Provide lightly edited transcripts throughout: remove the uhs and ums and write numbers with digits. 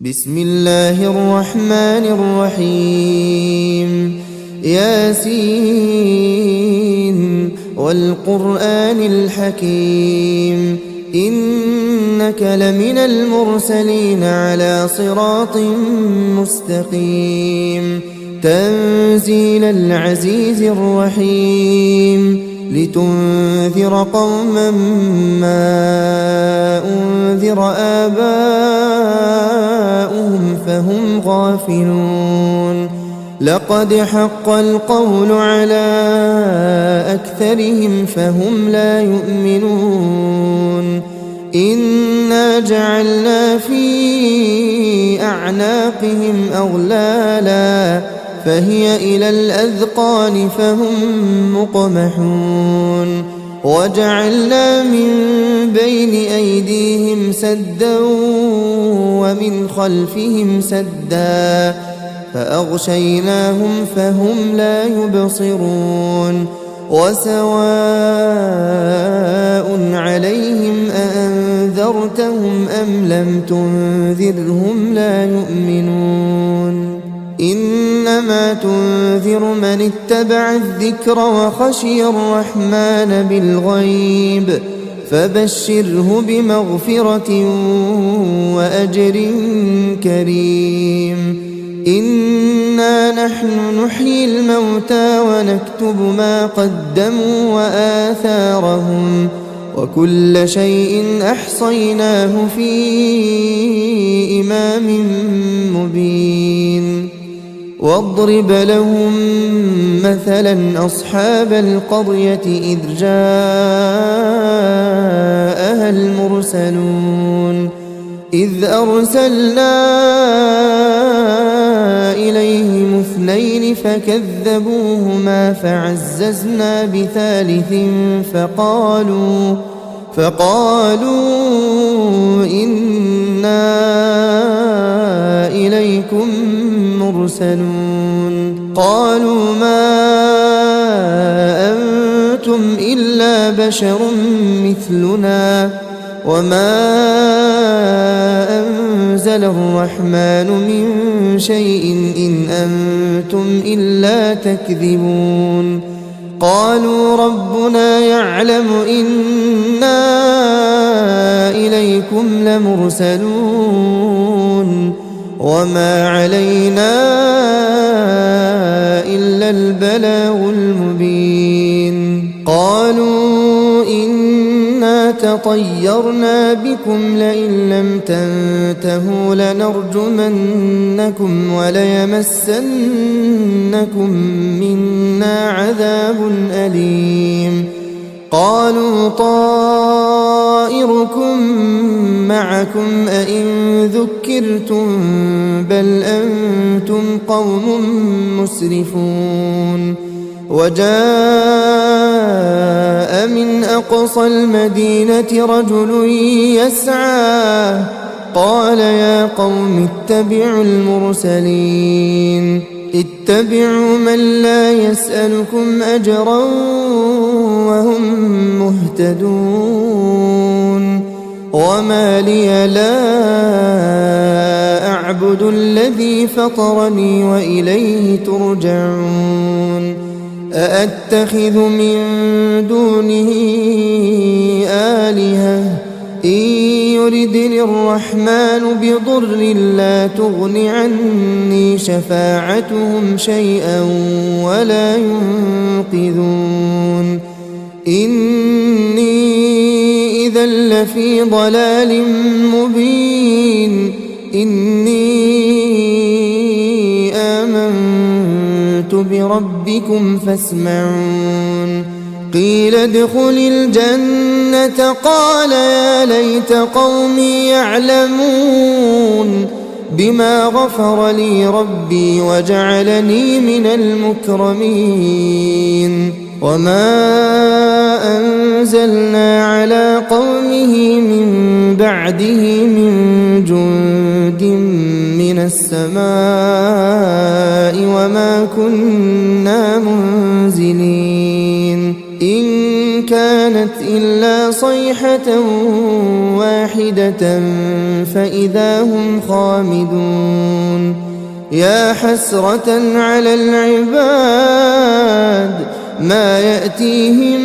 بسم الله الرحمن الرحيم ياسين والقرآن الحكيم إنك لمن المرسلين على صراط مستقيم تنزيل العزيز الرحيم لتنذر قوما ما أنذر آباؤهم فهم غافلون لقد حق القول على أكثرهم فهم لا يؤمنون إنا جعلنا في أعناقهم أغلالا فهي إلى الأذقان فهم مقمحون وجعلنا من بين أيديهم سدا ومن خلفهم سدا فأغشيناهم فهم لا يبصرون وسواء عليهم أأنذرتهم أم لم تنذرهم لا يؤمنون إنما تنذر من اتبع الذكر وخشي الرحمن بالغيب فبشره بمغفرة وأجر كريم إنا نحن نحيي الموتى ونكتب ما قدموا وآثارهم وكل شيء أحصيناه في إمام مبين واضرب لهم مثلا أصحاب القرية إذ جاءها المرسلون إذ أرسلنا إليهم اثنين فكذبوهما فعززنا بثالث فقالوا إنا إليكم مرسلون قالوا ما أنتم إلا بشر مثلنا وما أنزل الرحمن من شيء إن أنتم إلا تكذبون قالوا ربنا يعلم إنا إليكم لمرسلون وما علينا إلا البلاغ المبين قالوا إنا تطيرنا بكم لئن لم تنتهوا لنرجمنكم وليمسنكم منا عذاب أليم قالوا طائركم معكم أئن ذكرتم بل أنتم قوم مسرفون وجاء من أقصى المدينة رجل يسعى قال يا قوم اتبعوا المرسلين اتبعوا من لا يسألكم أجرا وهم مهتدون وما لي لا أعبد الذي فطرني وإليه ترجعون أأتخذ من دونه آلهة إن يردني الرحمن بضر لا تغن عني شفاعتهم شيئا ولا ينقذون إني إذا لفي ضلال مبين إني آمنت بربكم فاسمعون قيل ادخل الجنة قال يا ليت قومي يعلمون بما غفر لي ربي وجعلني من المكرمين وما أنزلنا على قومه من بعده من جند من السماء وما كنا منزلين إن كانت إلا صيحة واحدة فإذا هم خامدون يا حسرة على العباد ما يأتيهم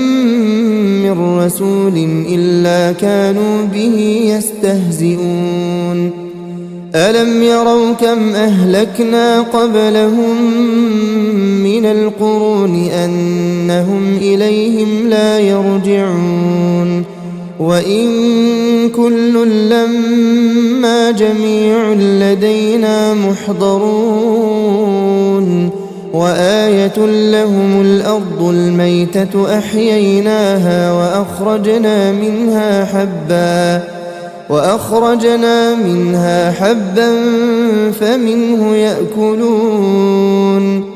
من رسول إلا كانوا به يستهزئون ألم يروا كم أهلكنا قبلهم من القرون أنهم إليهم لا يرجعون وإن كل لما جميع لدينا محضرون وآية لهم الأرض الميتة أحييناها وأخرجنا منها حبا فمنه يأكلون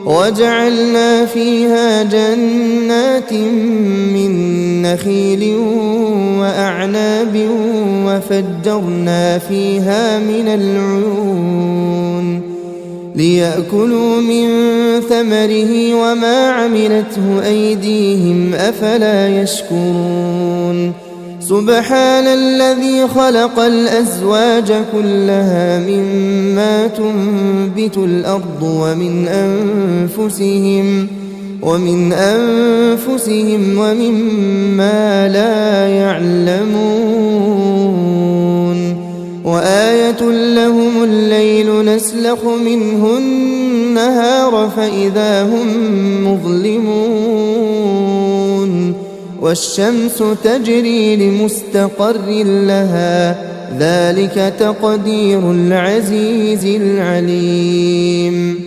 وجعلنا فيها جنات من نخيل وأعناب وفجرنا فيها من العيون ليأكلوا من ثمره وما عملته أيديهم أفلا يشكرون سبحان الذي خلق الأزواج كلها مما تنبت الأرض ومن أنفسهم ومما لا يعلمون وآية لهم الليل نسلخ منه النهار فإذا هم مظلمون والشمس تجري لمستقر لها ذلك تقدير العزيز العليم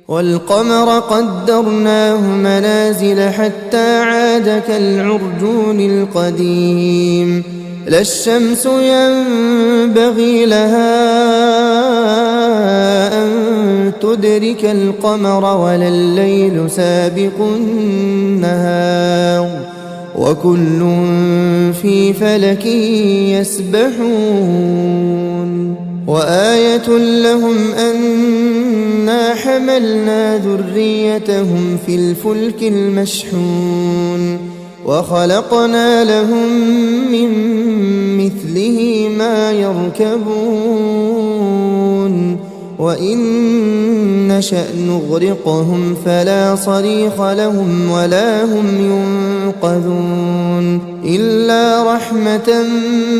والقمر قدرناه منازل حتى عاد كالعرجون القديم لا الشمس ينبغي لها أن تدرك القمر ولا الليل سابق النهار وكل في فلك يسبحون وآية لهم أنا حملنا ذريتهم في الفلك المشحون وخلقنا لهم من مثله ما يركبون وإن نشأ نغرقهم فلا صريخ لهم ولا هم ينقذون إلا رحمة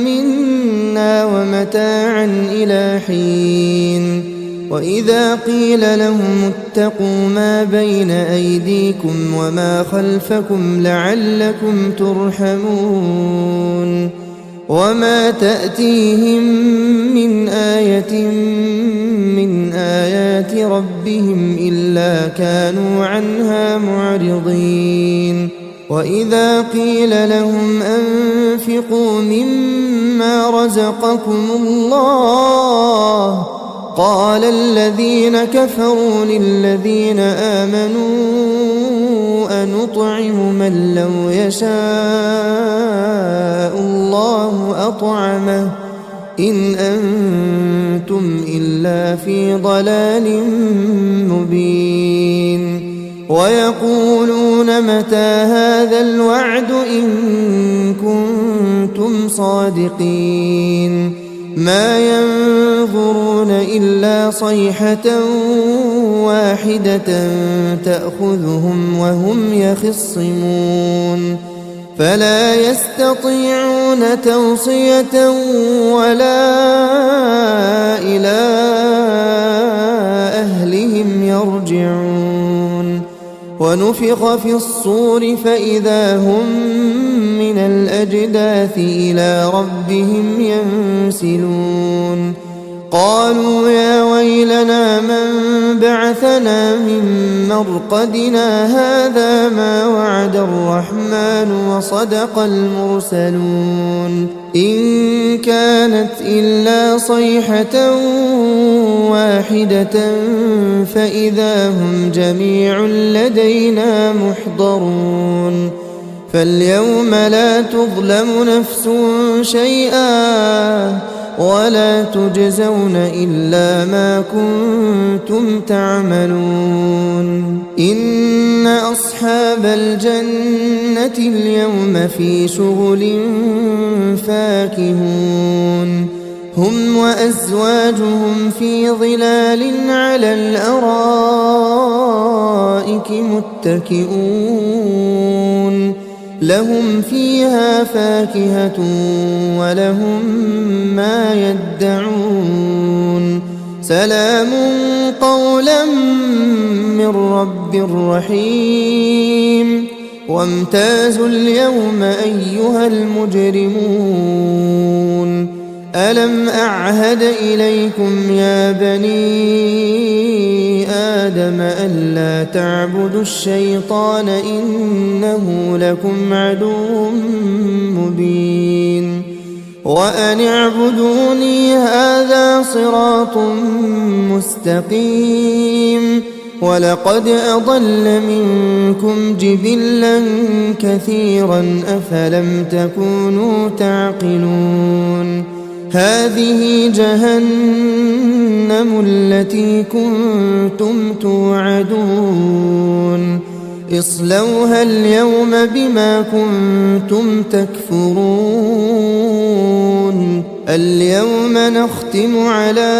منا ومتاعا إلى حين وإذا قيل لهم اتقوا ما بين أيديكم وما خلفكم لعلكم ترحمون وما تأتيهم من آية من آيات ربهم إلا كانوا عنها معرضين وإذا قيل لهم أنفقوا مما رزقكم الله قال الذين كفروا للذين آمنوا أنطعم من لو يشاء الله أطعمه إن أنتم إلا في ضلال مبين ويقولون متى هذا الوعد إن كنتم صادقين ما ينظرون إلا صيحة واحدة تأخذهم وهم يخصمون فلا يستطيعون توصية ولا إلى أهلهم يرجعون ونفخ في الصور فإذا هم من الأجداث إلى ربهم ينسلون قالوا يا ويلنا من بعثنا من مرقدنا هذا ما وعد الرحمن وصدق المرسلون إن كانت إلا صيحة واحدة فإذا هم جميع لدينا محضرون فاليوم لا تظلم نفس شيئا ولا تجزون إلا ما كنتم تعملون إن أصحاب الجنة اليوم في شغل فاكهون هم وأزواجهم في ظلال على الأرائك متكئون لهم فيها فاكهة ولهم ما يدعون سلام قولا من رب رحيم وامتازوا اليوم أيها المجرمون ألم أعهد إليكم يا بني آدم ألا تعبدوا الشيطان إنه لكم عدو مبين وأن اعبدوني هذا صراط مستقيم ولقد أضل منكم جبلا كثيرا أفلم تكونوا تعقلون هذه جهنم التي كنتم توعدون اصلوها اليوم بما كنتم تكفرون اليوم نختم على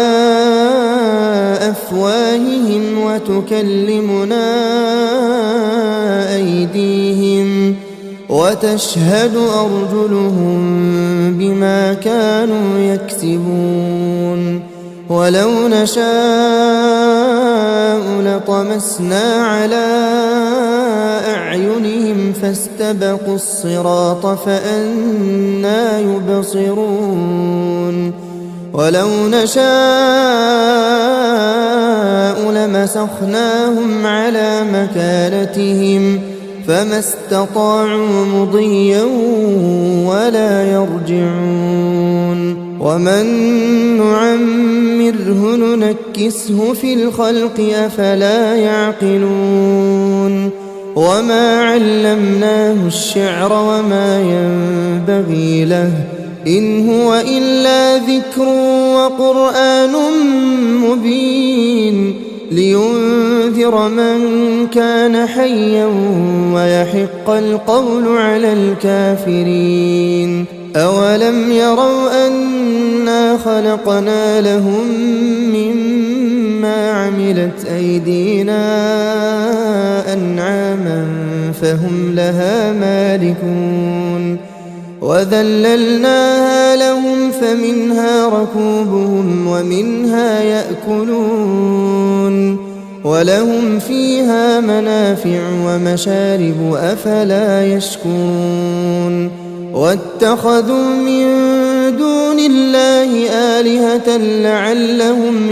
أفواههم وتكلمنا أيديهم وتشهد أرجلهم بما كانوا يكسبون ولو نشاء لطمسنا على أعينهم فاستبقوا الصراط فأنى يبصرون ولو نشاء لمسخناهم على مكانتهم فما استطاعوا مضيا ولا يرجعون ومن نعمره ننكسه في الخلق أفلا يعقلون وما علمناه الشعر وما ينبغي له إن هو إلا ذكر وقرآن مبين لينذر من كان حيا ويحق القول على الكافرين أولم يروا أنا خلقنا لهم مما عملت أيدينا أنعاما فهم لها مالكون وذللناها لهم فمنها ركوبهم ومنها يأكلون ولهم فيها منافع ومشارب أفلا يشكرون واتخذوا من دون الله آلهة لعلهم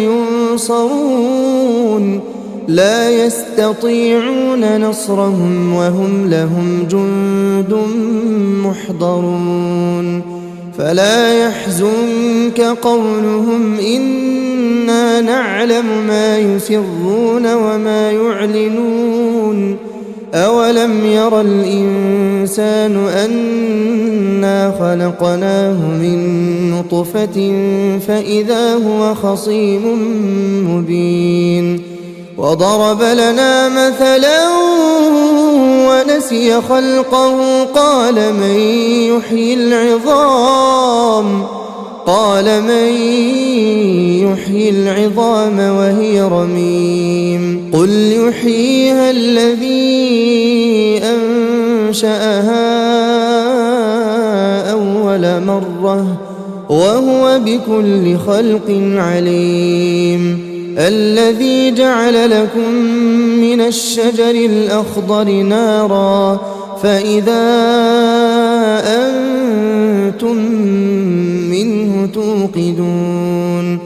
ينصرون لا يستطيعون نصرهم وهم لهم جند محضرون فلا يحزنك قولهم إنا نعلم ما يسرون وما يعلنون أولم ير الإنسان أنا خلقناه من نطفة فإذا هو خصيم مبين وضرب لنا مثلا ونسي خلقه قال من يحيي العظام وهي رميم قل يحييها الذي أنشأها أول مرة وهو بكل خلق عليم الذي جعل لكم من الشجر الأخضر نارا فإذا أنتم منه توقدون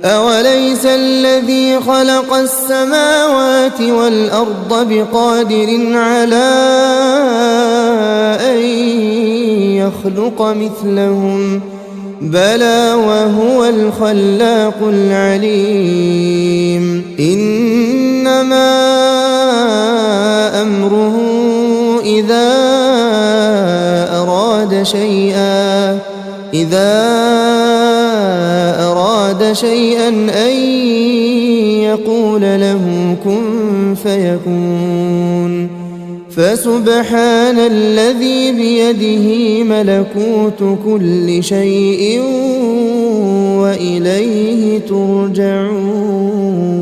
أوليس الذي خلق السماوات والأرض بقادر على أن يخلق مثلهم بلى وهو الخلاق العليم إنما أمره إذا أراد أراد شيئا أن يقول له كن فيكون فسبحان الذي بيده ملكوت كل شيء وإليه ترجعون